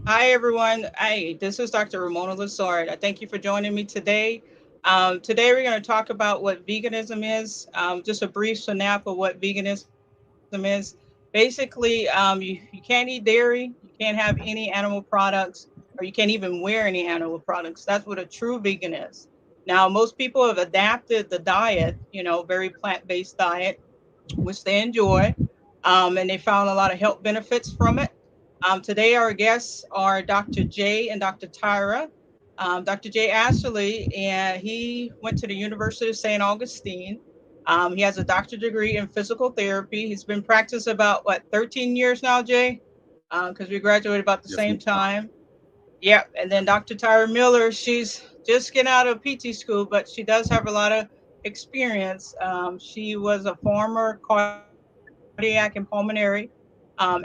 Hi, everyone. Hi, this is Dr. Ramona Lazard. I thank you for joining me today. Today, we're going to talk about what veganism is. Just a brief synopsis of what veganism is. Basically, you can't eat dairy, you can't have any animal products, or you can't even wear any animal products. That's what a true vegan is. Now, most people have adapted the diet, very plant-based diet, which they enjoy, and they found a lot of health benefits from it. Today, our guests are Dr. J and Dr. Tyra. Dr. J. Ashley, and he went to the University of St. Augustine. He has a doctorate degree in physical therapy. He's been practicing about, what, 13 years now, Jay? Because we graduated about the Yes, same ma'am. time. Yep. And then Dr. Tyra Miller, she's just getting out of PT school, but she does have a lot of experience. She was a former cardiac and pulmonary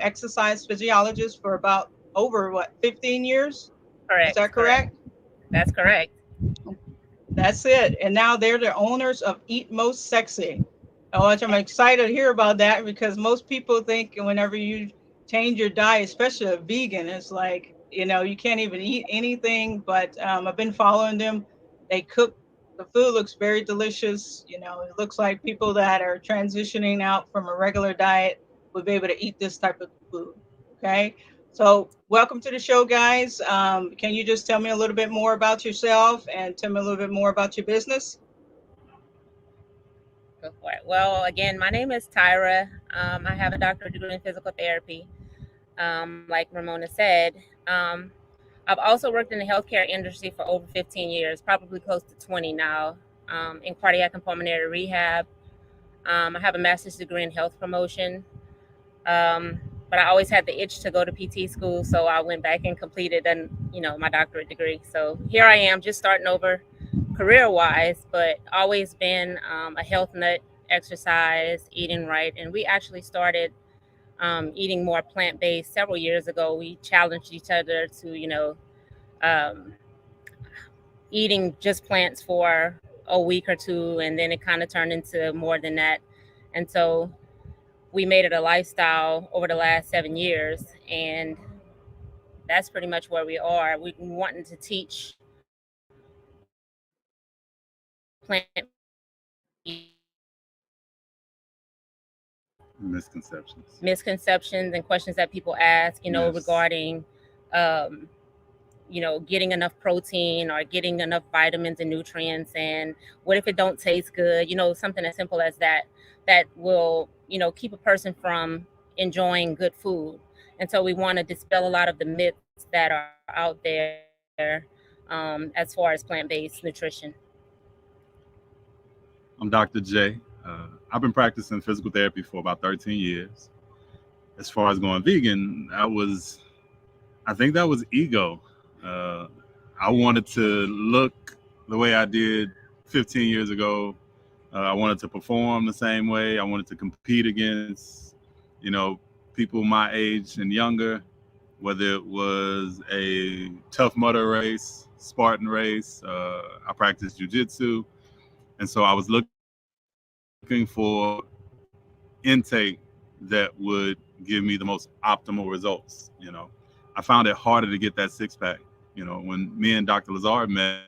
exercise physiologist for about over, what, 15 years? Is that Correct, correct? correct. That's correct. That's it. And now they're the owners of Eat Most Sexy. Which I'm excited to hear about that because most people think whenever you change your diet, especially a vegan, it's like, you can't even eat anything. But I've been following them. They cook, the food looks very delicious. It looks like people that are transitioning out from a regular diet would be able to eat this type of food. Okay. So, welcome to the show, guys. Can you just tell me a little bit more about yourself and tell me a little bit more about your business? Go for it. Well, again, my name is Tyra. I have a doctorate degree in physical therapy. Like Ramona said, um, I've also worked in the healthcare industry for over 15 years, probably close to 20 now, in cardiac and pulmonary rehab. I have a master's degree in health promotion. Um, but I always had the itch to go to PT school, so I went back and completed, and my doctorate degree. So here I am, just starting over, career wise, but always been a health nut, exercise, eating right, and we actually started eating more plant based several years ago. We challenged each other to um, eating just plants for a week or two, and then it kind of turned into more than that, and so we made it a lifestyle over the last 7 years, and that's pretty much where we are. We wanting to teach plant Misconceptions. misconceptions and questions that people ask, Yes. regarding, um, getting enough protein or getting enough vitamins and nutrients. And what if it don't taste good? Something as simple as that, that will, keep a person from enjoying good food. And so we want to dispel a lot of the myths that are out there, as far as plant-based nutrition. I'm Dr. J. I've been practicing physical therapy for about 13 years. As far as going vegan, I think that was ego. Uh, I wanted to look the way I did 15 years ago. I wanted to perform the same way. I wanted to compete against, you know, people my age and younger, whether it was a tough mudder race, Spartan race. I practiced jujitsu. And so I was looking for intake that would give me the most optimal results. I found it harder to get that six pack. When me and Dr. Lazard met,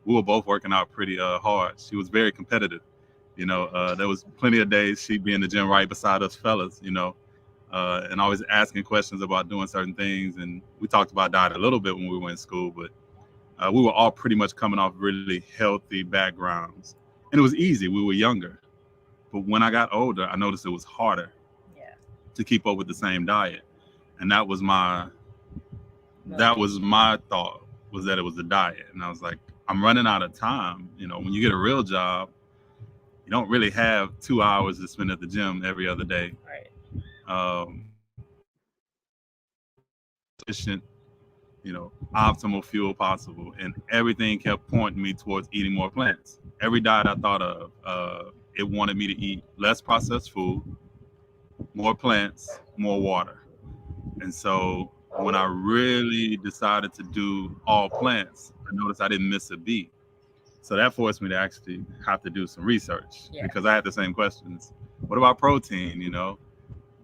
we were both working out pretty hard. She was very competitive. There was plenty of days she'd be in the gym right beside us fellas, and always asking questions about doing certain things. And we talked about diet a little bit when we were in school, but we were all pretty much coming off really healthy backgrounds. And it was easy. We were younger. But when I got older, I noticed it was harder Yeah. to keep up with the same diet. And that was Motivation. my thought, was that it was the diet. And I was like, I'm running out of time. When you get a real job, you don't really have 2 hours to spend at the gym every other day. Right. Efficient, optimal fuel possible. And everything kept pointing me towards eating more plants. Every diet I thought of, it wanted me to eat less processed food, more plants, more water. And so when I really decided to do all plants, I noticed I didn't miss a beat. So that forced me to actually have to do some research Yeah. because I had the same questions. What about protein?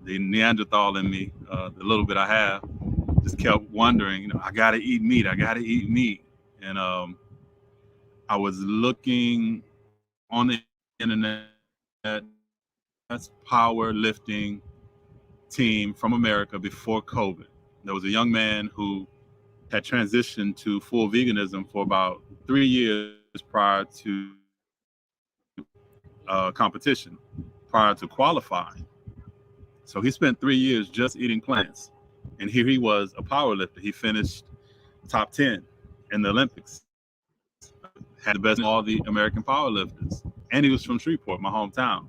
The Neanderthal in me, the little bit I have, just kept wondering, I gotta eat meat. I gotta eat meat. And I was looking on the internet, that's powerlifting team from America before COVID. There was a young man who had transitioned to full veganism for about 3 years prior to competition, prior to qualifying. So he spent 3 years just eating plants. And here he was, a powerlifter. He finished top 10 in the Olympics, had the best of all the American powerlifters. And he was from Shreveport, my hometown.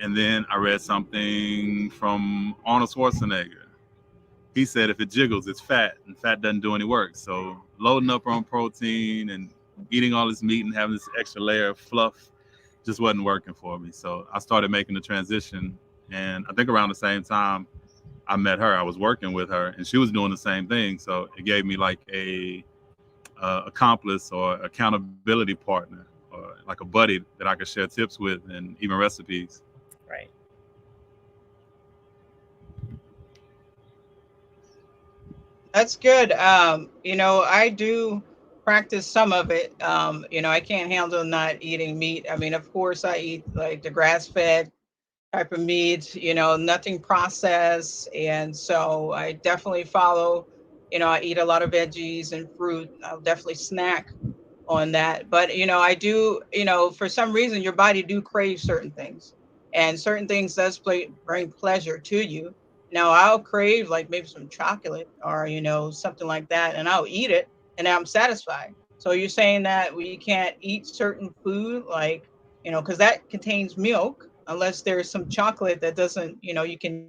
And then I read something from Arnold Schwarzenegger. He said if it jiggles, it's fat, and fat doesn't do any work. So loading up on protein and eating all this meat and having this extra layer of fluff just wasn't working for me. So I started making the transition. And I think around the same time I met her, I was working with her, and she was doing the same thing. So it gave me like a accomplice or accountability partner, or like a buddy that I could share tips with and even recipes. Right. That's good. I do practice some of it. I can't handle not eating meat. I mean, of course, I eat like the grass-fed type of meat, nothing processed. And so I definitely follow, I eat a lot of veggies and fruit. I'll definitely snack on that. But, I do, for some reason, your body do crave certain things, and certain things does bring pleasure to you. Now I'll crave like maybe some chocolate or, something like that, and I'll eat it and I'm satisfied. So you're saying that we can't eat certain food, like, because that contains milk, unless there's some chocolate that doesn't, you can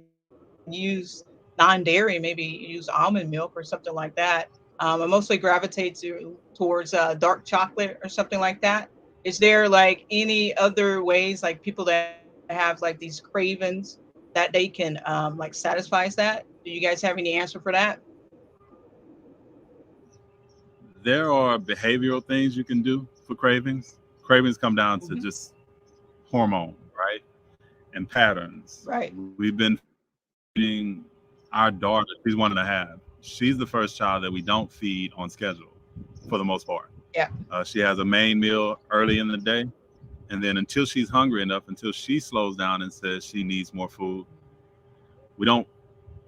use non-dairy, maybe use almond milk or something like that. I mostly gravitate towards dark chocolate or something like that. Is there like any other ways, like people that have like these cravings, that they can like satisfies that? Do you guys have any answer for that? There are behavioral things you can do for cravings. Cravings come down to Hmm. just hormone, right? And patterns. Right. We've been feeding our daughter, she's 1.5. She's the first child that we don't feed on schedule for the most part. Yeah. She has a main meal early in the day. And then until she's hungry enough, until she slows down and says she needs more food, we don't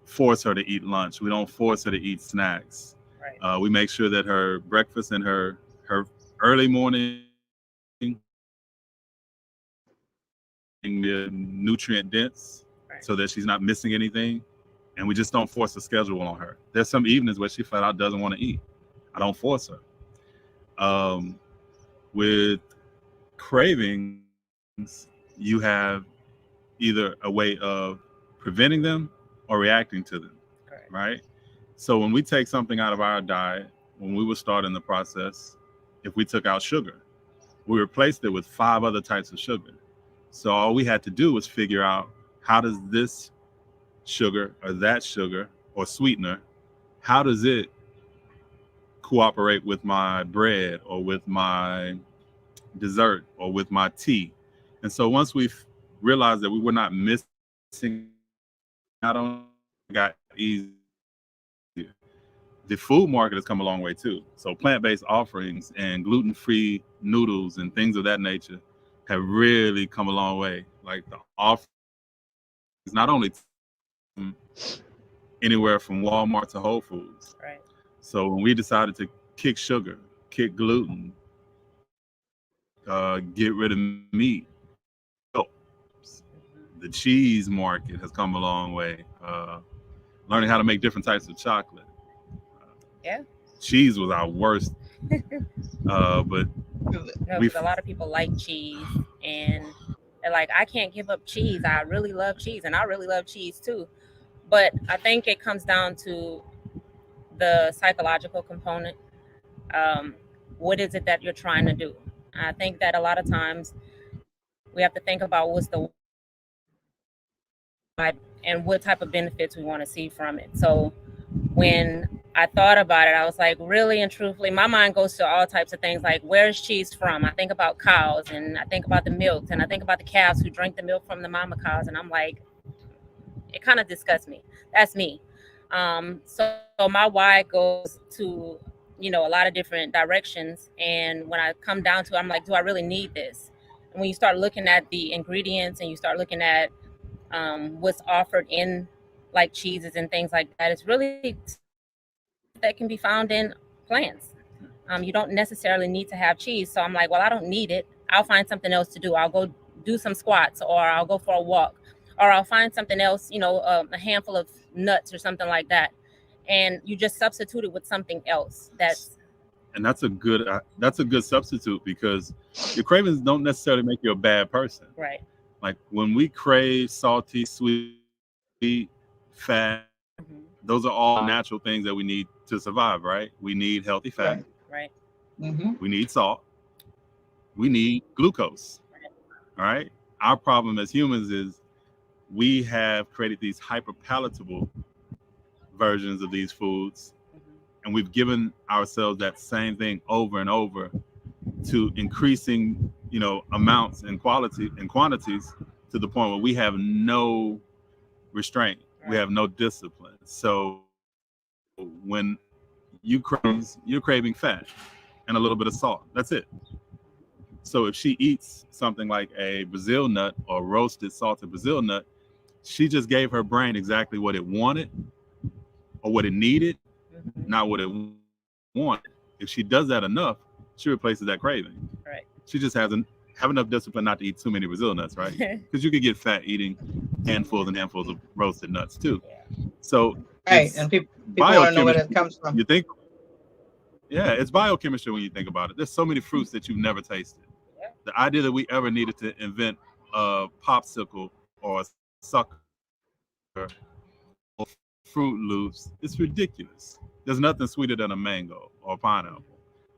force her to eat lunch. We don't force her to eat snacks. Right. We make sure that her breakfast and her early morning nutrient dense, Right. so that she's not missing anything. And we just don't force a schedule on her. There's some evenings where she flat out doesn't want to eat. I don't force her. With cravings, you have either a way of preventing them or reacting to them, Correct. right? So when we take something out of our diet, when we were starting the process, if we took out sugar, we replaced it with 5 other types of sugar. So all we had to do was figure out, how does this sugar or that sugar or sweetener, how does it cooperate with my bread or with my dessert or with my tea? And so once we realized that we were not missing out on, it got easier. The food market has come a long way too. So plant-based offerings and gluten-free noodles and things of that nature have really come a long way. Like the offerings, not only anywhere from Walmart to Whole Foods. Right. So when we decided to kick sugar, kick gluten, get rid of meat, the cheese market has come a long way. Learning how to make different types of chocolate. Yeah. Cheese was our worst, but No, because a lot of people like cheese, and they're like, I can't give up cheese. I really love cheese, and I really love cheese too. But I think it comes down to the psychological component. What is it that you're trying to do? I think that a lot of times we have to think about what's the why and what type of benefits we want to see from it. So when I thought about it, I was like, really and truthfully, my mind goes to all types of things, like, where's cheese from? I think about cows, and I think about the milk, and I think about the calves who drink the milk from the mama cows, and I'm like, it kind of disgusts me. That's me. So my why goes to, a lot of different directions. And when I come down to it, I'm like, do I really need this? And when you start looking at the ingredients and you start looking at what's offered in like cheeses and things like that, it's really that can be found in plants. You don't necessarily need to have cheese. So I'm like, well, I don't need it. I'll find something else to do. I'll go do some squats, or I'll go for a walk, or I'll find something else, a handful of nuts or something like that. And you just substitute it with something else. And that's a good substitute, because your cravings don't necessarily make you a bad person. Right. Like when we crave salty, sweet, fat, Mm-hmm. those are all natural things that we need to survive, right? We need healthy fat. Right. Mm-hmm. We need salt. We need glucose. All right. Our problem as humans is we have created these hyper palatable versions of these foods, and we've given ourselves that same thing over and over to increasing, amounts and quantities, to the point where we have no restraint. Right. We have no discipline. So when you're craving fat and a little bit of salt, that's it. So if she eats something like a Brazil nut or roasted salted Brazil nut, she just gave her brain exactly what it wanted or what it needed, not what it wanted. If she does that enough, she replaces that craving. Right. She just hasn't have enough discipline not to eat too many Brazil nuts, right? Because you could get fat eating handfuls and handfuls of roasted nuts too. Yeah. So right, and people want to know where that comes from. You think, yeah, it's biochemistry when you think about it. There's so many fruits that you've never tasted. Yeah. The idea that we ever needed to invent a popsicle or a sucker or Fruit Loops, it's ridiculous. There's nothing sweeter than a mango or a pineapple.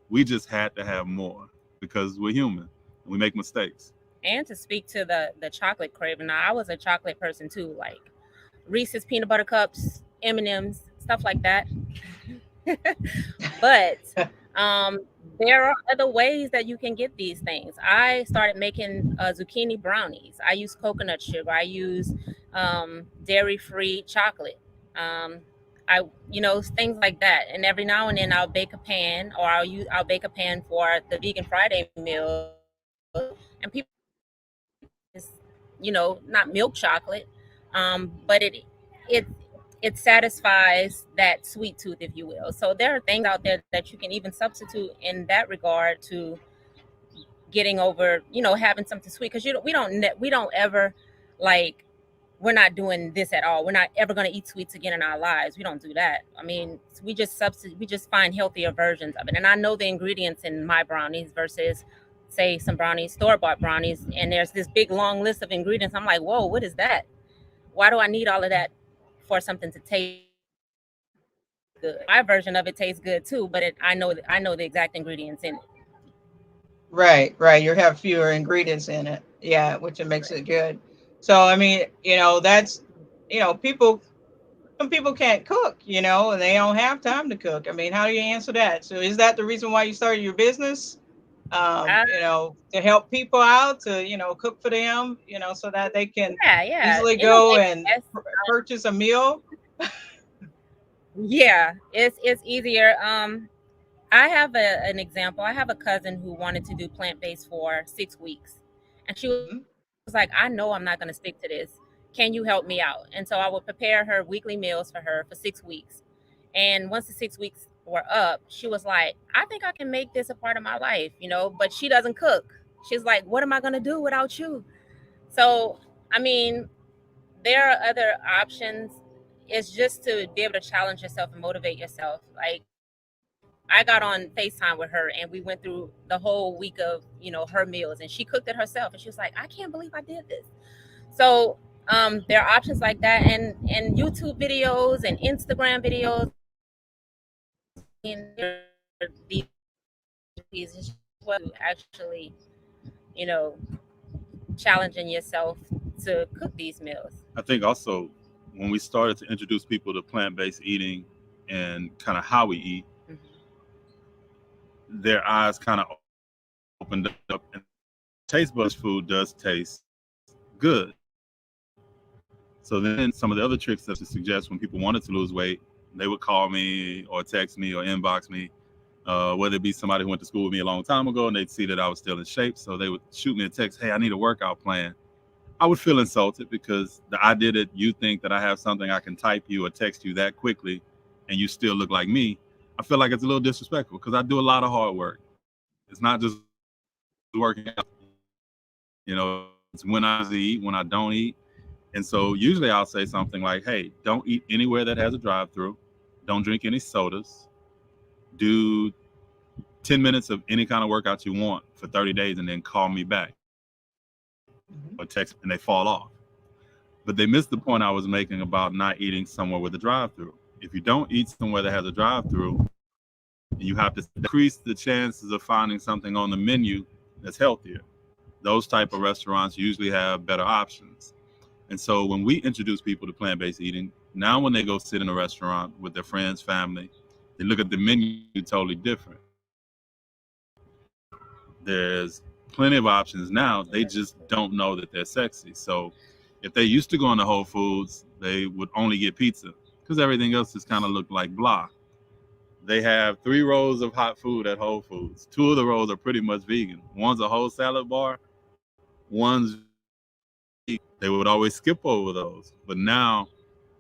We just had to have more because we're human and we make mistakes. And to speak to the chocolate craving, now I was a chocolate person too, like Reese's peanut butter cups, M&Ms, stuff like that. But there are other ways that you can get these things. I started making zucchini brownies. I use coconut sugar. I use dairy-free chocolate. Things like that. And every now and then I'll bake a pan, or I'll bake a pan for the Vegan Friday meal. And people, not milk chocolate, but it satisfies that sweet tooth, if you will. So there are things out there that you can even substitute in that regard to getting over, having something sweet. Because we don't ever, like, we're not doing this at all. We're not ever going to eat sweets again in our lives. We don't do that. I mean, we just find healthier versions of it. And I know the ingredients in my brownies versus, say, some brownies, store-bought brownies, and there's this big long list of ingredients. I'm like, whoa, what is that? Why do I need all of that for something to taste good? My version of it tastes good too, but I know the exact ingredients in it. Right. You have fewer ingredients in it. Yeah, which it makes it good. So I mean, that's some people can't cook, and they don't have time to cook. I mean, how do you answer that? So is that the reason why you started your business? To help people out, to cook for them, so that they can easily go and purchase a meal. Yeah, it's easier. I have an example. I have a cousin who wanted to do plant-based for 6 weeks, and she was like, I know I'm not going to stick to this. Can you help me out? And so I would prepare her weekly meals for her for 6 weeks. And once the 6 weeks were up, she was like, I think I can make this a part of my life, but she doesn't cook. She's like, what am I going to do without you? So, I mean, there are other options. It's just to be able to challenge yourself and motivate yourself. Like, I got on FaceTime with her and we went through the whole week of, her meals, and she cooked it herself. And she was like, I can't believe I did this. So there are options like that, and YouTube videos and Instagram videos. These actually, challenging yourself to cook these meals. I think also when we started to introduce people to plant-based eating and kind of how we eat, their eyes kind of opened up, and taste buds food does taste good. So then some of the other tricks that to suggest when people wanted to lose weight, they would call me or text me or inbox me, whether it be somebody who went to school with me a long time ago and they'd see that I was still in shape. So they would shoot me a text, hey, I need a workout plan. I would feel insulted because the idea that you think that I have something I can type you or text you that quickly and you still look like me, I feel like it's a little disrespectful because I do a lot of hard work. It's not just working out. It's when I eat, when I don't eat. And so usually I'll say something like, hey, don't eat anywhere that has a drive-through. Don't drink any sodas. Do 10 minutes of any kind of workout you want for 30 days and then call me back or text, and they fall off. But they missed the point I was making about not eating somewhere with a drive-through. If you don't eat somewhere that has a drive-through, you have to decrease the chances of finding something on the menu that's healthier. Those type of restaurants usually have better options. And so when we introduce people to plant-based eating, now when they go sit in a restaurant with their friends, family, they look at the menu totally different. There's plenty of options now. They just don't know that they're sexy. So if they used to go into Whole Foods, they would only get pizza because everything else just kind of looked like blah. They have 3 rows of hot food at Whole Foods. 2 of the rows are pretty much vegan. One's a whole salad bar. One's they would always skip over those. But now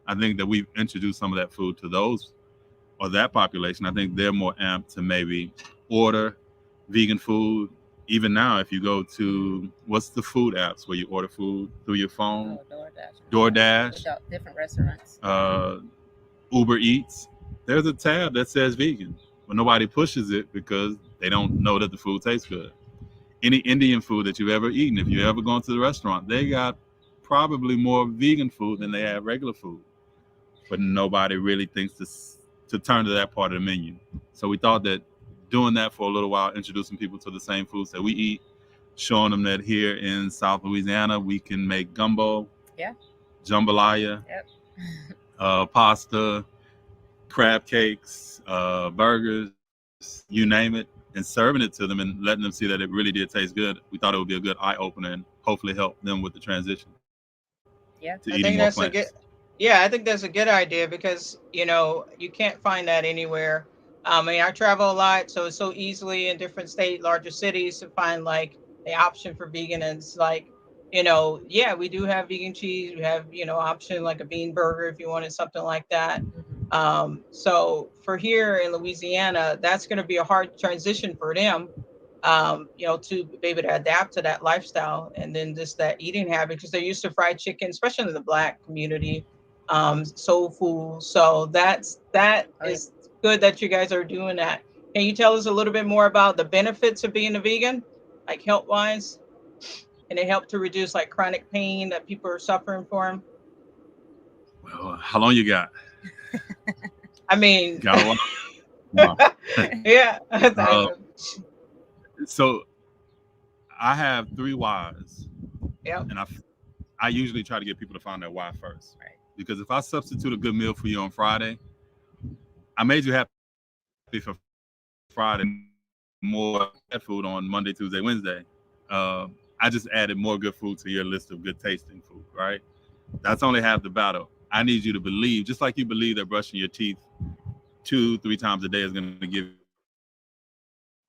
I think that we've introduced some of that food to those or that population. I think they're more amped to maybe order vegan food. Even now, if you go to, what's the food apps where you order food through your phone? DoorDash. Different restaurants. Uber Eats. There's a tab that says vegan, but nobody pushes it because they don't know that the food tastes good. Any Indian food that you've ever eaten, if you've ever gone to the restaurant, they got probably more vegan food than they have regular food. But nobody really thinks to turn to that part of the menu. So we thought that doing that for a little while, introducing people to the same foods that we eat, showing them that here in South Louisiana, we can make gumbo, jambalaya, pasta, crab cakes, burgers, you name it, and serving it to them and letting them see that it really did taste good. We thought it would be a good eye-opener and hopefully help them with the transition to eating more plants. I think that's a good idea because, you can't find that anywhere. I mean, I travel a lot, so it's so easily in different larger cities to find like the option for vegan. And it's like, we do have vegan cheese. We have, option like a bean burger if you wanted something like that. So for here in Louisiana, that's going to be a hard transition for them, to be able to adapt to that lifestyle and then just that eating habit because they're used to fried chicken, especially in the Black community, soul food. So that is good that you guys are doing that. Can you tell us a little bit more about the benefits of being a vegan, like health wise? And they help to reduce like chronic pain that people are suffering from? Well, how long you got? I mean, got a lot. Yeah. So I have 3 whys. Yep. And I usually try to get people to find their why first. Right. Because if I substitute a good meal for you on Friday, I made you happy for Friday, more food on Monday, Tuesday, Wednesday. I just added more good food to your list of good tasting food, right? That's only half the battle. I need you to believe, just like you believe that brushing your teeth 2-3 times a day is going to give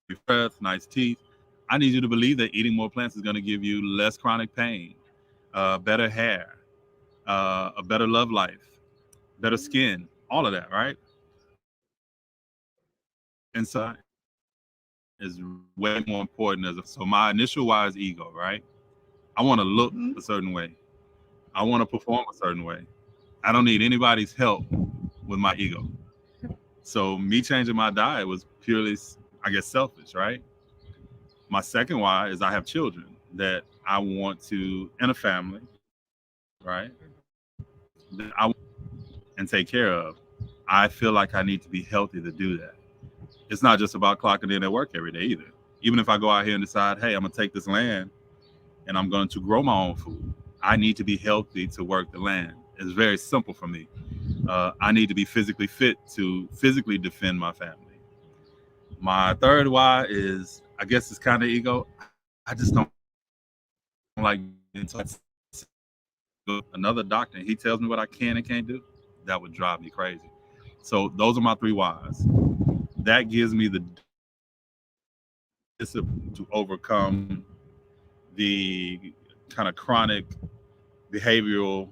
you breath, nice teeth. I need you to believe that eating more plants is going to give you less chronic pain, better hair, a better love life, better skin, all of that, right? Inside is way more important. So my initial why is ego, right? I want to look a certain way. I want to perform a certain way. I don't need anybody's help with my ego. So me changing my diet was purely, I guess, selfish, right? My second why is I have children that I want to, and a family, right? That I want and take care of. I feel like I need to be healthy to do that. It's not just about clocking in at work every day either. Even if I go out here and decide, hey, I'm gonna take this land and I'm going to grow my own food, I need to be healthy to work the land. It's very simple for me. I need to be physically fit to physically defend my family. My third why is, I guess it's kind of ego. I just don't like another doctor and he tells me what I can and can't do, that would drive me crazy. So those are my three whys. That gives me the discipline to overcome the kind of chronic behavioral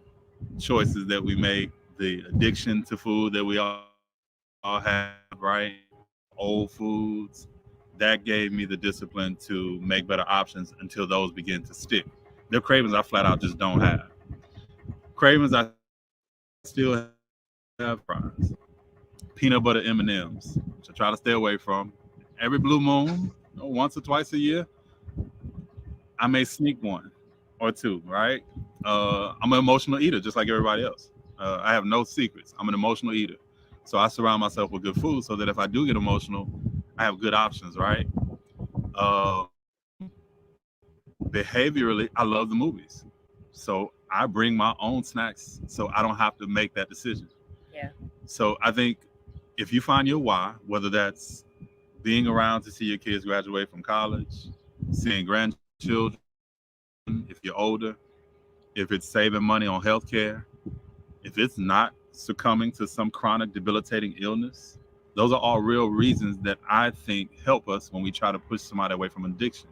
choices that we make, the addiction to food that we all have, right? Old foods. That gave me the discipline to make better options until those begin to stick. There are cravings I flat out just don't have. Cravings I still have fries. Peanut butter M&Ms, which I try to stay away from. Every blue moon, once or twice a year, I may sneak one or two, right? I'm an emotional eater, just like everybody else. I have no secrets. I'm an emotional eater. So I surround myself with good food so that if I do get emotional, I have good options, right? Behaviorally, I love the movies. So I bring my own snacks so I don't have to make that decision. Yeah. So I think if you find your why, whether that's being around to see your kids graduate from college, seeing grandchildren, if you're older, if it's saving money on healthcare, if it's not succumbing to some chronic debilitating illness, those are all real reasons that I think help us when we try to push somebody away from addiction.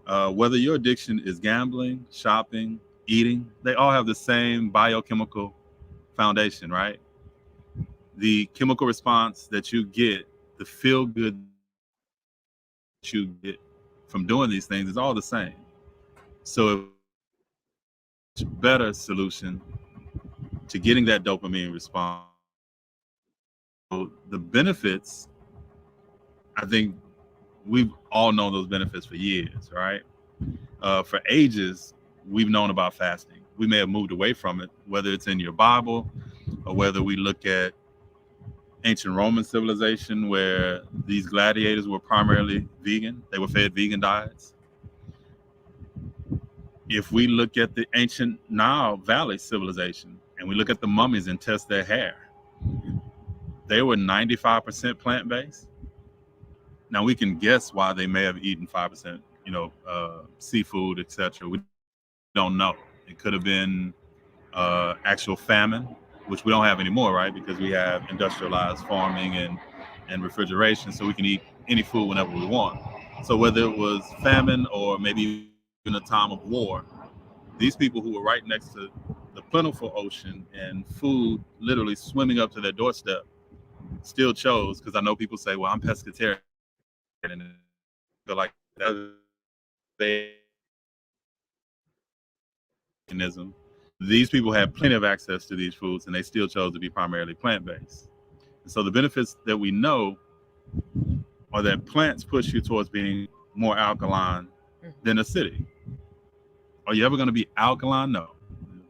Whether your addiction is gambling, shopping, eating, they all have the same biochemical foundation, right? The chemical response that you get, the feel good that you get from doing these things is all the same. So it's a better solution to getting that dopamine response. So the benefits, I think we've all known those benefits for years, right? For ages, we've known about fasting. We may have moved away from it, whether it's in your Bible or whether we look at ancient Roman civilization where these gladiators were primarily vegan. They were fed vegan diets. If we look at the ancient Nile Valley civilization and we look at the mummies and test their hair, they were 95% plant-based. Now we can guess why they may have eaten 5%, seafood, etc. We don't know. It could have been actual famine, which we don't have anymore, right? Because we have industrialized farming and refrigeration, so we can eat any food whenever we want. So whether it was famine or maybe in a time of war, these people who were right next to the plentiful ocean and food literally swimming up to their doorstep still chose, because I know people say, well, I'm pescatarian, and feel like that's veganism. These people had plenty of access to these foods and they still chose to be primarily plant-based. And so the benefits that we know are that plants push you towards being more alkaline than acidic. Are you ever going to be alkaline? No.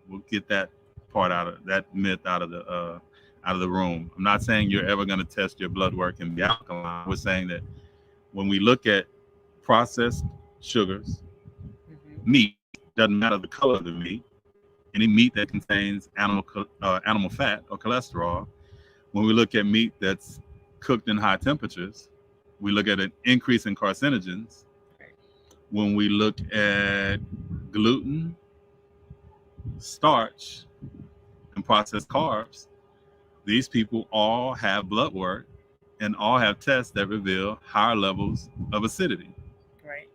We'll get that part out of that myth out of the room. I'm not saying you're ever going to test your blood work and be alkaline. We're saying that when we look at processed sugars, meat, doesn't matter the color of the meat, any meat that contains animal fat or cholesterol. When we look at meat that's cooked in high temperatures, we look at an increase in carcinogens. When we look at gluten, starch, and processed carbs, these people all have blood work and all have tests that reveal higher levels of acidity. Right.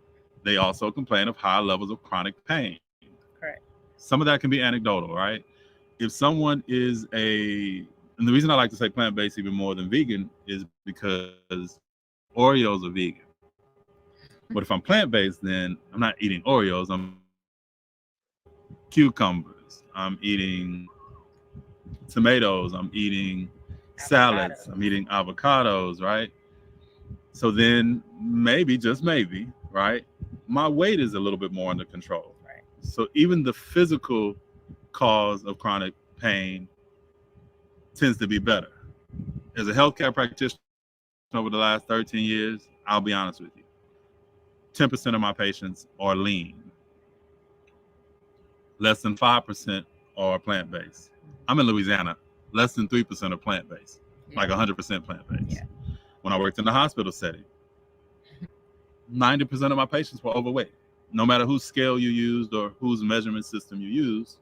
They also complain of higher levels of chronic pain. Correct. Some of that can be anecdotal, right? If someone is and the reason I like to say plant-based even more than vegan is because Oreos are vegan. But if I'm plant-based, then I'm not eating Oreos. I'm cucumbers. I'm eating tomatoes. I'm eating salads. I'm eating avocados, right? So then maybe, just maybe, right, my weight is a little bit more under control. Right. So even the physical cause of chronic pain tends to be better. As a healthcare practitioner over the last 13 years, I'll be honest with you, 10% of my patients are lean. Less than 5% are plant-based. I'm in Louisiana. Less than 3% are plant-based, like 100% plant-based. Yeah. When I worked in the hospital setting, 90% of my patients were overweight. No matter whose scale you used or whose measurement system you used,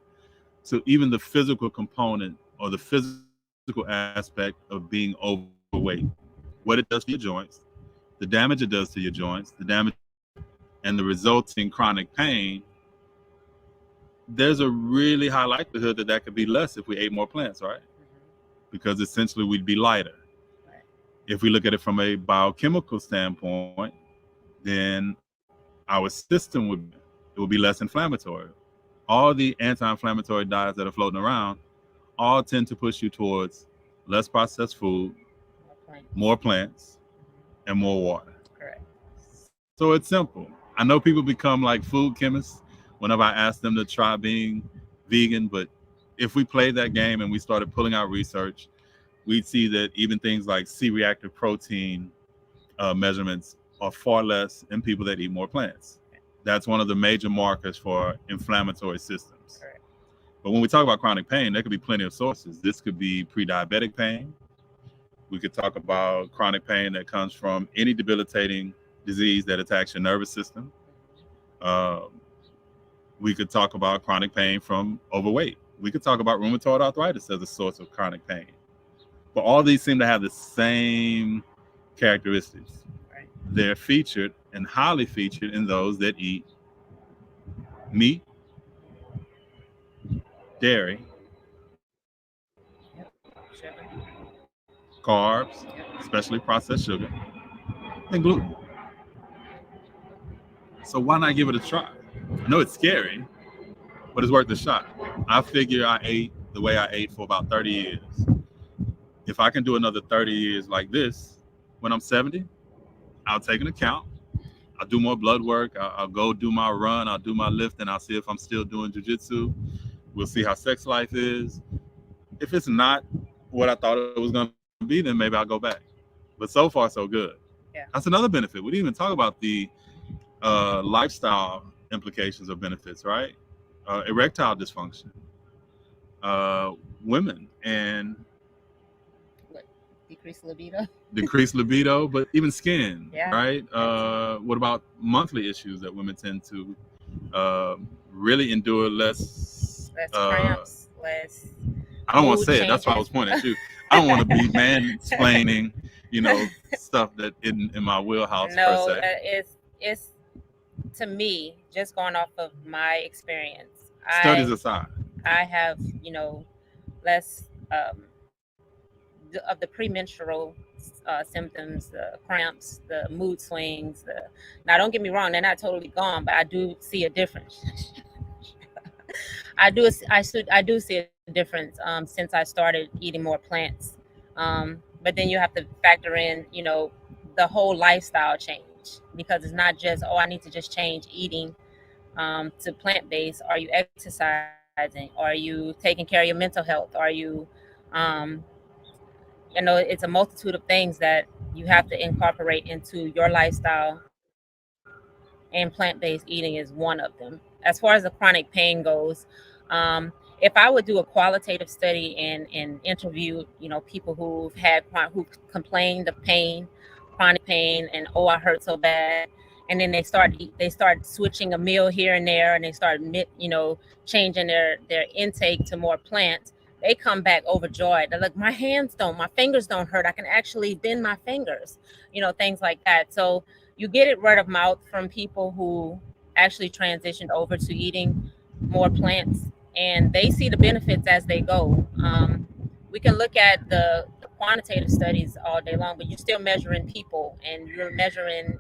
So even the physical component or the physical aspect of being overweight, what it does for your joints, the damage it does to your joints, the damage and the resulting chronic pain, there's a really high likelihood that that could be less if we ate more plants, right? Because essentially we'd be lighter. Right. If we look at it from a biochemical standpoint, then our system would be less inflammatory. All the anti-inflammatory diets that are floating around all tend to push you towards less processed food, more plants, and more water. Correct. So it's simple. I know people become like food chemists whenever I ask them to try being vegan, but if we played that game and we started pulling out research, we'd see that even things like C-reactive protein measurements are far less in people that eat more plants. That's one of the major markers for inflammatory systems. Correct. But when we talk about chronic pain, there could be plenty of sources. This could be pre-diabetic pain. We could talk about chronic pain that comes from any debilitating disease that attacks your nervous system. We could talk about chronic pain from overweight. We could talk about rheumatoid arthritis as a source of chronic pain. But all these seem to have the same characteristics. Right. They're featured and highly featured in those that eat meat, dairy, Sugar. carbs, especially processed sugar, and gluten. So why not give it a try? I know it's scary, but it's worth the shot. I figure I ate the way I ate for about 30 years. If I can do another 30 years like this, when I'm 70, I'll take an account. I'll do more blood work. I'll go do my run. I'll do my lifting. I'll see if I'm still doing jiu-jitsu. We'll see how sex life is. If it's not what I thought it was going to be, then maybe I'll go back. But so far, so good. Yeah. That's another benefit. We didn't even talk about the lifestyle implications or benefits, right? Erectile dysfunction, women, and decreased libido, but even skin, Yeah. right? What about monthly issues that women tend to really endure less cramps, less. I don't want to mood say it. That's why I was pointing at you. I don't want to be mansplaining, stuff that isn't in my wheelhouse No, per se. it's to me, just going off of my experience. Studies aside, I have, less of the premenstrual symptoms, the cramps, the mood swings. Now, don't get me wrong, they're not totally gone, but I do see a difference. I do see a difference since I started eating more plants. But then you have to factor in, the whole lifestyle change, because it's not just, I need to just change eating to plant-based. Are you exercising? Are you taking care of your mental health? Are you, it's a multitude of things that you have to incorporate into your lifestyle, and plant-based eating is one of them. As far as the chronic pain goes, if I would do a qualitative study and interview, people who complained of pain, chronic pain, and I hurt so bad, and then they start switching a meal here and there, and they start changing their intake to more plants, they come back overjoyed. They're like, my fingers don't hurt. I can actually bend my fingers, things like that. So you get it word of mouth from people who actually transitioned over to eating more plants, and they see the benefits as they go. We can look at the quantitative studies all day long, but you're still measuring people, and you're measuring,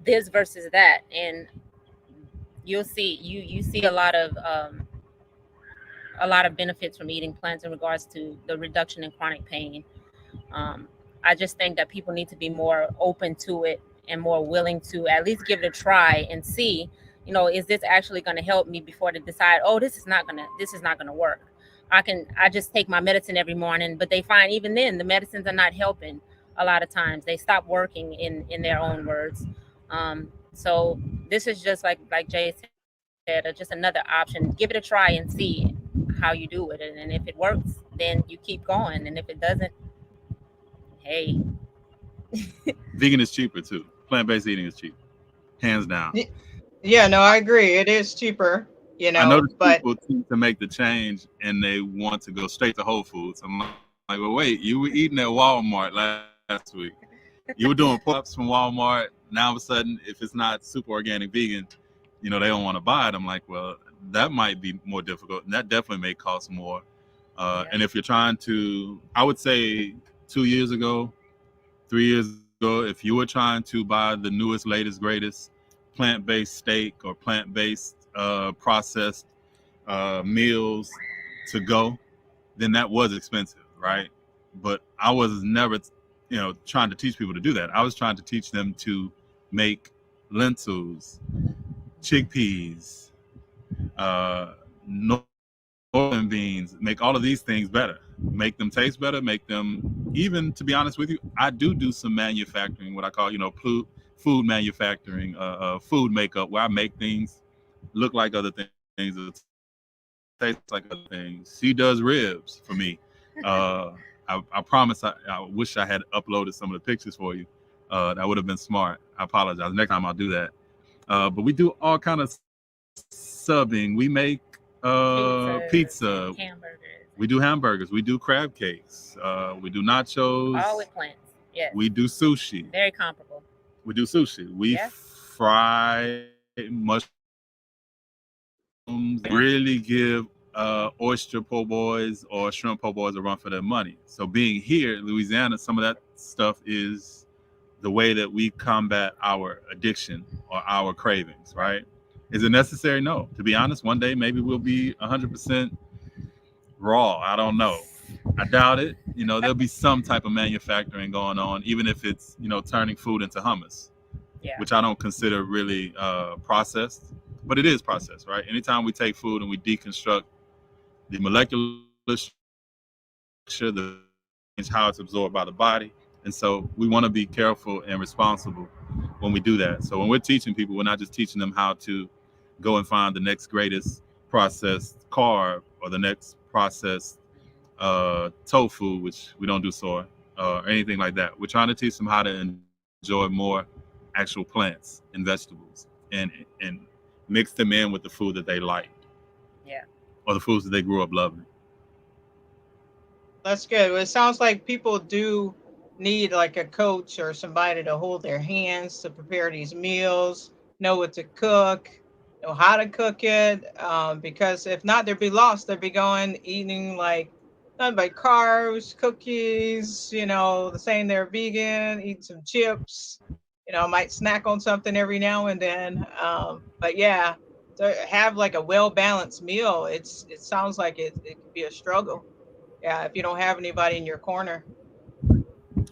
this versus that, and you'll see you see a lot of benefits from eating plants in regards to the reduction in chronic pain. I just think that people need to be more open to it and more willing to at least give it a try and see, is this actually going to help me, before they decide, this is not gonna work. I just take my medicine every morning, but they find even then the medicines are not helping. A lot of times they stop working, in their own words. So this is just like Jay said, just another option. Give it a try and see how you do with it, and if it works, then you keep going, and if it doesn't, hey. Vegan is cheaper too. Plant-based eating is cheap, hands down. Yeah, no, I agree. It is cheaper. I notice But people tend to make the change and they want to go straight to Whole Foods. I'm like, well, wait, you were eating at Walmart last week. You were doing pull-ups from Walmart. Now all of a sudden, if it's not super organic vegan, they don't want to buy it. I'm like, well, that might be more difficult, and that definitely may cost more. And if you're trying to, I would say 2 years ago, 3 years ago, if you were trying to buy the newest, latest, greatest plant-based steak or plant-based processed meals to go, then that was expensive, right? But I was never, trying to teach people to do that. I was trying to teach them to make lentils, chickpeas, northern beans, make all of these things better, make them taste better, make them, even to be honest with you, I do some manufacturing, what I call, food manufacturing, food makeup, where I make things look like other things, taste like other things. She does ribs for me. I promise. I wish I had uploaded some of the pictures for you. That would have been smart. I apologize. Next time I'll do that. But we do all kind of subbing. We make pizza. Hamburgers. We do hamburgers. We do crab cakes. We do nachos. All with plants. Yes. We do sushi. Very comparable. We do sushi. We fry mushrooms. Really give oyster po' boys or shrimp po' boys a run for their money. So being here in Louisiana, some of that stuff is the way that we combat our addiction or our cravings, right? Is it necessary? No. To be honest, one day maybe we'll be 100% raw. I don't know. I doubt it. There'll be some type of manufacturing going on, even if it's, turning food into hummus, which I don't consider really processed, but it is processed, right? Anytime we take food and we deconstruct the molecular structure, how it's absorbed by the body. And so we want to be careful and responsible when we do that. So when we're teaching people, we're not just teaching them how to go and find the next greatest processed carb or the next processed tofu, which we don't do soy, or anything like that. We're trying to teach them how to enjoy more actual plants and vegetables and mix them in with the food that they like. Yeah. Or the foods that they grew up loving. That's good. Well, it sounds like people do need like a coach or somebody to hold their hands to prepare these meals, know what to cook, know how to cook it. Because if not, they'd be lost. They'd be going eating like nothing but carbs, cookies, saying they're vegan, eat some chips, might snack on something every now and then. But yeah, to have like a well-balanced meal, it sounds like it could be a struggle. Yeah, if you don't have anybody in your corner.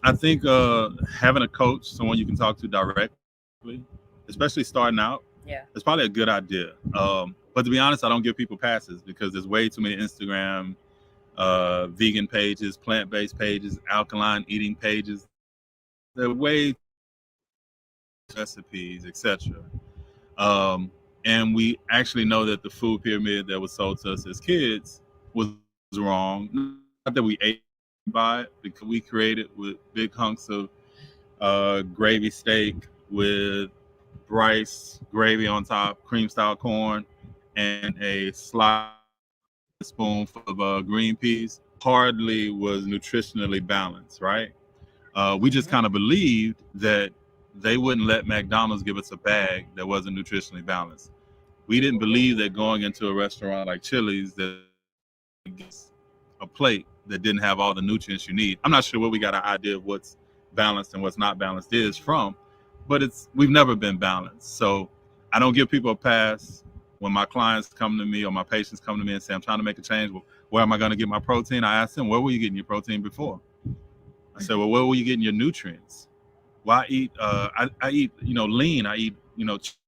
I think having a coach, someone you can talk to directly, especially starting out, it's probably a good idea. But to be honest, I don't give people passes because there's way too many Instagram vegan pages, plant-based pages, alkaline eating pages. There are way recipes, etc. And we actually know that the food pyramid that was sold to us as kids was wrong. Not that we ate by it, because we created with big hunks of gravy steak with rice, gravy on top, cream style corn, and a spoonful of green peas. Hardly was nutritionally balanced, right? We just kind of believed that they wouldn't let McDonald's give us a bag that wasn't nutritionally balanced. We didn't believe that going into a restaurant like Chili's that gets a plate that didn't have all the nutrients you need. I'm not sure where we got our idea of what's balanced and what's not balanced is from, but we've never been balanced. So I don't give people a pass when my clients come to me or my patients come to me and say, I'm trying to make a change. Well, where am I going to get my protein? I ask them, where were you getting your protein before? I said, well, where were you getting your nutrients? Well, I eat, lean. I eat,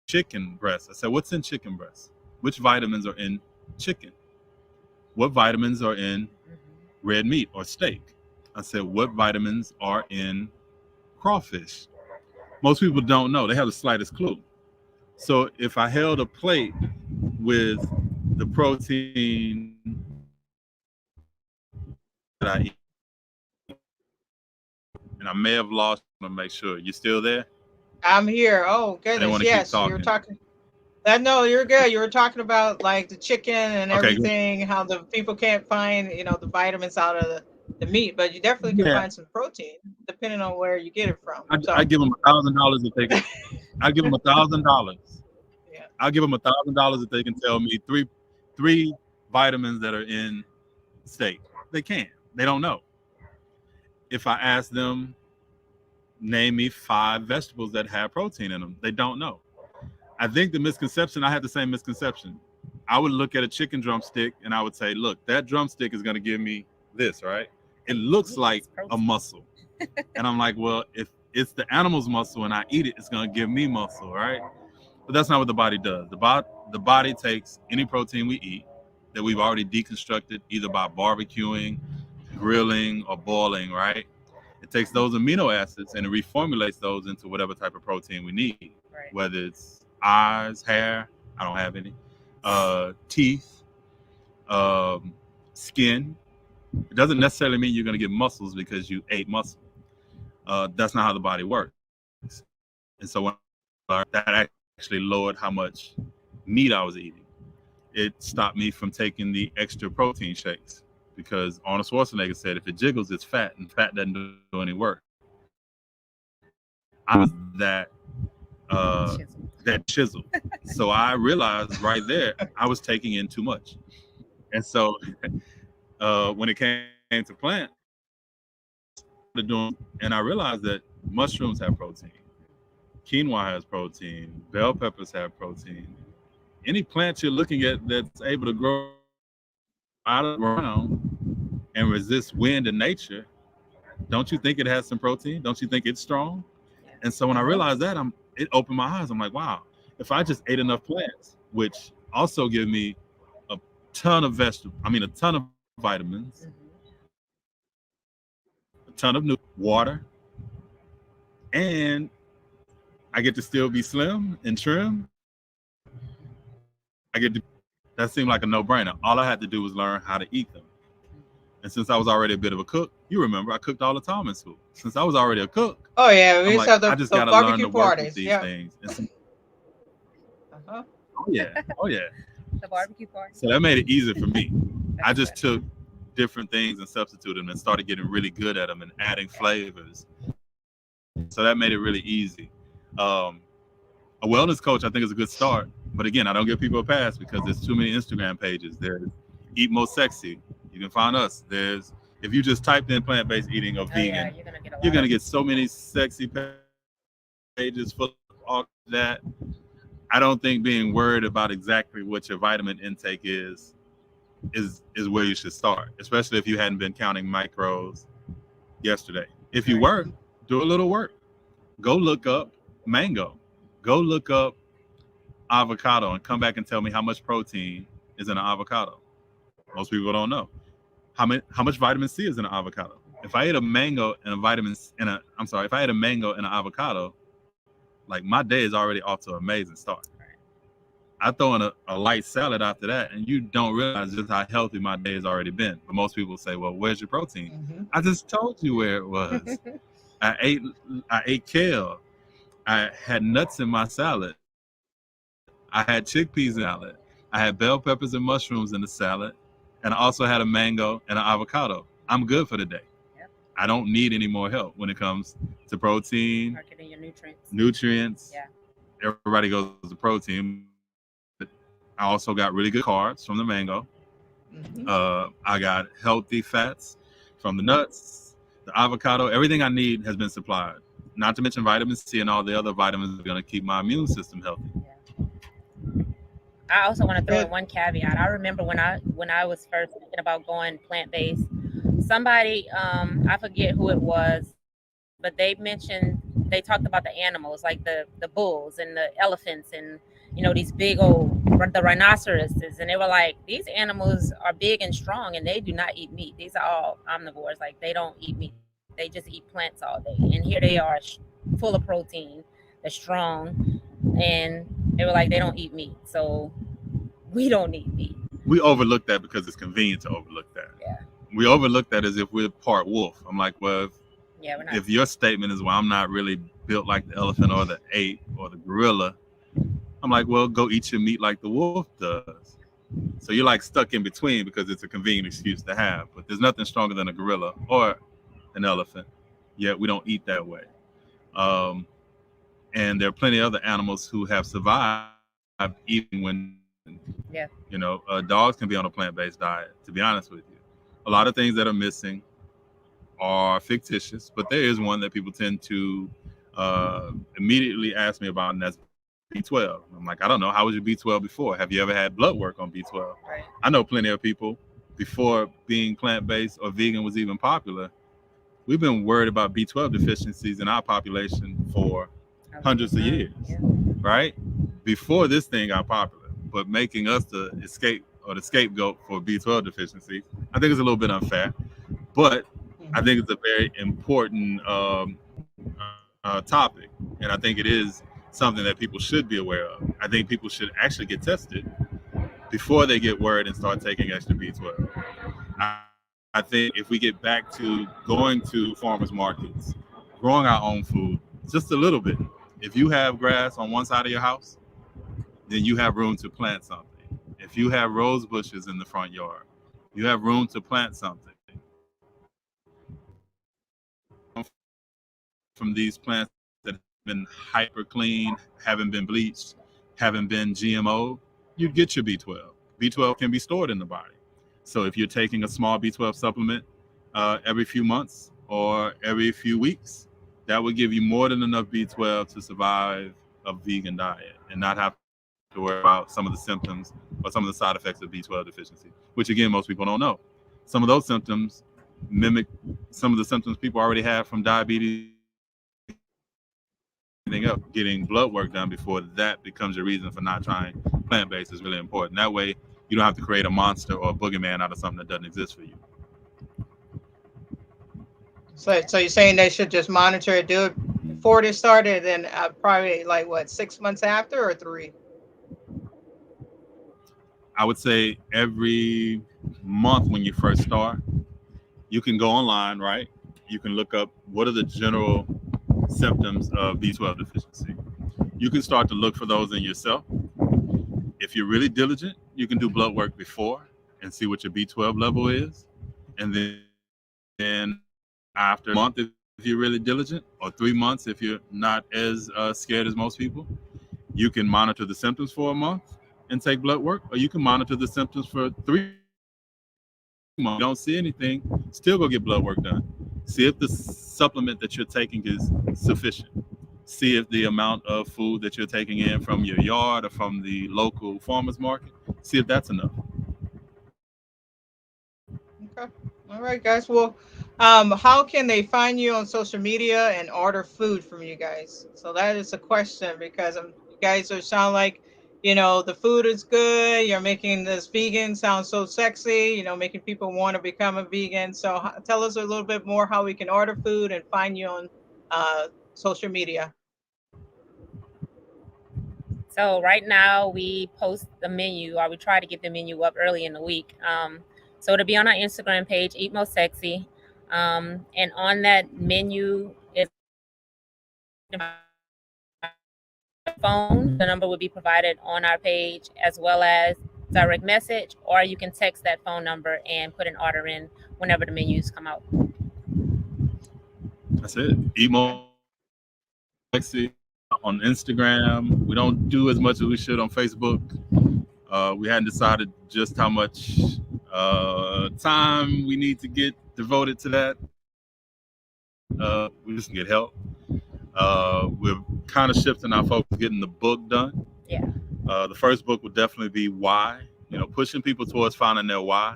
chicken breast. I said, what's in chicken breast? Which vitamins are in chicken? What vitamins are in red meat or steak? I said, what vitamins are in crawfish? Most people don't know. They have the slightest clue. So if I held a plate with the protein that I eat, and I may have lost, to make sure. You still there? I'm here. Oh, goodness. Want to yes, keep you're talking. No, you're good. You were talking about like the chicken and Okay, good. everything, how the people can't find, the vitamins out of the meat, but you definitely can Yeah, find some protein depending on where you get it from. I So, give them $1,000 if they can. I give them $1,000. yeah. I'll give them $1,000 if they can tell me three vitamins that are in steak. They can't. They don't know. If I ask them, name me 5 vegetables that have protein in them, they don't know. I think the misconception, I had the same misconception. I would look at a chicken drumstick and I would say, look, that drumstick is going to give me this, right? It looks like a muscle. And I'm like, well, if it's the animal's muscle and I eat it, it's going to give me muscle, right? But that's not what the body does. The body takes any protein we eat that we've already deconstructed, either by barbecuing, grilling, or boiling, right? It takes those amino acids and it reformulates those into whatever type of protein we need, Right. whether it's eyes, hair, I don't have any, teeth, skin. It doesn't necessarily mean you're going to get muscles because you ate muscle. That's not how the body works. And so when that actually lowered how much meat I was eating. It stopped me from taking the extra protein shakes because Arnold Schwarzenegger said if it jiggles, it's fat, and fat doesn't do any work. I was that chisel. So I realized right there I was taking in too much. And so when it came to plant, and I realized that mushrooms have protein, quinoa has protein, bell peppers have protein. Any plant you're looking at that's able to grow out of the ground and resist wind and nature, don't you think it has some protein? Don't you think it's strong? And so when I realized that, it opened my eyes. I'm like, wow, if I just ate enough plants, which also give me a ton of a ton of vitamins, a ton of water, and I get to still be slim and trim. That seemed like a no-brainer. All I had to do was learn how to eat them. And since I was already a bit of a cook, you remember I cooked all the time in school. Since I was already a cook, Oh yeah, we used to have I the, just the got to learn barbecue to work with parties. these Yeah. things. And Uh-huh. oh yeah. The barbecue party. So that made it easier for me. I just took different things and substituted them and started getting really good at them and adding flavors. So that made it really easy. A wellness coach, I think, is a good start. But again, I don't give people a pass because there's too many Instagram pages. There's Eat Most Sexy. You can find us. There's, if you just typed in plant-based eating or vegan, you're gonna get so many sexy pages full of all that. I don't think being worried about exactly what your vitamin intake is where you should start, especially if you hadn't been counting macros yesterday. If you were, do a little work. Go look up mango. Go look up avocado and come back and tell me how much protein is in an avocado. Most people don't know. How much vitamin C is in an avocado? If I ate a mango and if I ate a mango and an avocado, like my day is already off to an amazing start. I throw in a light salad after that, and you don't realize just how healthy my day has already been. But most people say, well, where's your protein? Mm-hmm. I just told you where it was. I ate kale. I had nuts in my salad. I had chickpeas in the salad. I had bell peppers and mushrooms in the salad. And I also had a mango and an avocado. I'm good for the day. Yep. I don't need any more help when it comes to protein. Or getting your nutrients. Yeah. Everybody goes to protein. I also got really good carbs from the mango. Mm-hmm. I got healthy fats from the nuts, the avocado. Everything I need has been supplied. Not to mention vitamin C and all the other vitamins that are going to keep my immune system healthy. Yeah. I also want to throw in one caveat. I remember when I was first thinking about going plant-based, somebody, I forget who it was, but they talked about the animals, like the bulls and the elephants and, these big old, the rhinoceroses. And they were like, these animals are big and strong and they do not eat meat. These are all omnivores. Like, they don't eat meat. They just eat plants all day. And here they are full of protein. They're strong. And they were like, they don't eat meat. So we don't eat meat. We overlook that because it's convenient to overlook that. Yeah. We overlook that as if we're part wolf. I'm like, well, we're not. If your statement is, well, I'm not really built like the elephant or the ape or the gorilla, I'm like, well, go eat your meat like the wolf does. So you're like stuck in between because it's a convenient excuse to have. But there's nothing stronger than a gorilla or an elephant. Yet we don't eat that way. Um, and there are plenty of other animals who have survived eating when, Yeah. dogs can be on a plant-based diet. To be honest with you, a lot of things that are missing are fictitious, but there is one that people tend to immediately ask me about, and that's B12. I'm like, I don't know. How was your B12 before? Have you ever had blood work on B12? Right. I know plenty of people before being plant-based or vegan was even popular. We've been worried about B12 deficiencies in our population for hundreds of years, Yeah. right? Before this thing got popular, but making us the escape or the scapegoat for B12 deficiencies, I think it's a little bit unfair. But I think it's a very important topic, and I think it is something that people should be aware of. I think people should actually get tested before they get worried and start taking extra B12. I think if we get back to going to farmers markets, growing our own food, just a little bit. If you have grass on one side of your house, then you have room to plant something. If you have rose bushes in the front yard, you have room to plant something. From these plants that have been hyper clean, haven't been bleached, haven't been GMO, you get your B12. B12 can be stored in the body. So if you're taking a small B12 supplement every few months or every few weeks, that would give you more than enough B12 to survive a vegan diet and not have to worry about some of the symptoms or some of the side effects of B12 deficiency, which again, most people don't know. Some of those symptoms mimic some of the symptoms people already have from diabetes, up getting blood work done before that becomes a reason for not trying plant-based is really important. That way you don't have to create a monster or a boogeyman out of something that doesn't exist for you. So you're saying they should just monitor it, do it before they started, and probably like what, 6 months after or 3? I would say every month when you first start, you can go online, right? You can look up what are the general symptoms of B12 deficiency. You can start to look for those in yourself. If you're really diligent, you can do blood work before and see what your B12 level is. And then after a month, if you're really diligent, or 3 months if you're not as scared as most people, you can monitor the symptoms for a month and take blood work, or you can monitor the symptoms for 3 months. You don't see anything, still go get blood work done. See if the supplement that you're taking is sufficient. See if the amount of food that you're taking in from your yard or from the local farmers market, see if that's enough. Okay. All right, guys. Well, how can they find you on social media and order food from you guys? So that is a question because you guys are sound like, the food is good. You're making this vegan sound so sexy. Making people want to become a vegan. So tell us a little bit more how we can order food and find you on social media. So right now we post the menu, or we try to get the menu up early in the week. So to be on our Instagram page, Eat Most Sexy, and on that menu is phone. The number will be provided on our page, as well as direct message, or you can text that phone number and put an order in whenever the menus come out. That's it. Eat Most Sexy on Instagram. We don't do as much as we should on Facebook. We hadn't decided just how much time we need to get devoted to that. We just get help. We're kind of shifting our focus, getting the book done. Yeah. The first book will definitely be why. Pushing people towards finding their why.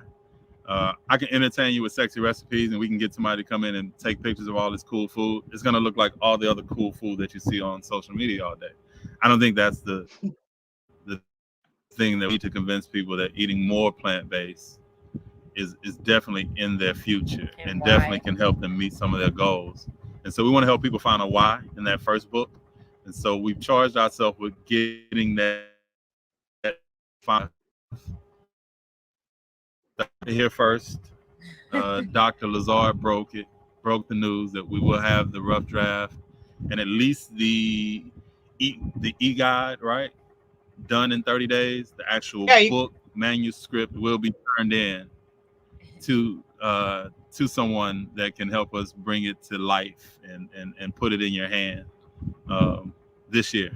I can entertain you with sexy recipes, and we can get somebody to come in and take pictures of all this cool food. It's gonna look like all the other cool food that you see on social media all day. I don't think that's the thing that we need to convince people that eating more plant-based is definitely in their future and definitely can help them meet some of their goals. And so we want to help people find a why in that first book. And so we've charged ourselves with getting that here first. Dr. Lazard broke the news that we will have the rough draft and at least the e-guide, right? done in 30 days, the actual Yeah, book manuscript will be turned in to someone that can help us bring it to life and put it in your hand this year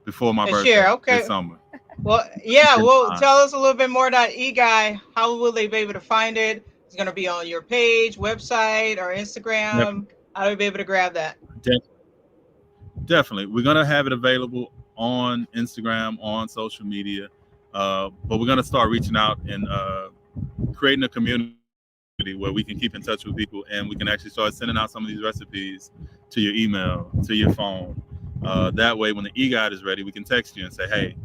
before my this birthday year. this Okay. summer. Well, yeah. Well, tell us a little bit more about eGuy. How will they be able to find it? It's going to be on your page, website, or Instagram. How do we be able to grab that? Definitely. We're going to have it available on Instagram, on social media, but we're going to start reaching out and creating a community where we can keep in touch with people and we can actually start sending out some of these recipes to your email, to your phone. That way, when the e-guide is ready, we can text you and say, hey,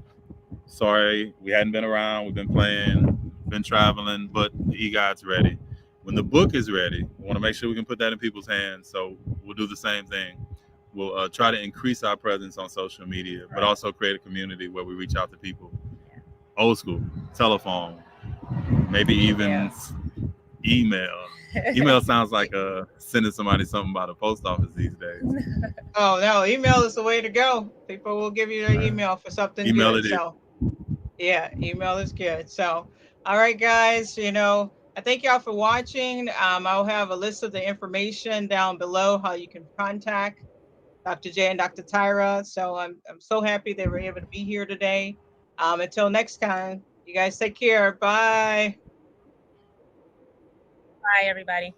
sorry, we hadn't been around, we've been playing, been traveling, but the e-guide's ready. When the book is ready, we want to make sure we can put that in people's hands. So we'll do the same thing. We'll try to increase our presence on social media, but also create a community where we reach out to people. Old school, telephone, maybe even email. Email sounds like sending somebody something by the post office these days. Oh no, email is the way to go. People will give you their email for something Email good. it So yeah, email is good. So all right, guys, I thank y'all for watching. I'll have a list of the information down below how you can contact Dr. J and Dr. Tyra. So I'm so happy they were able to be here today. Until next time, you guys take care. Bye. Bye, everybody.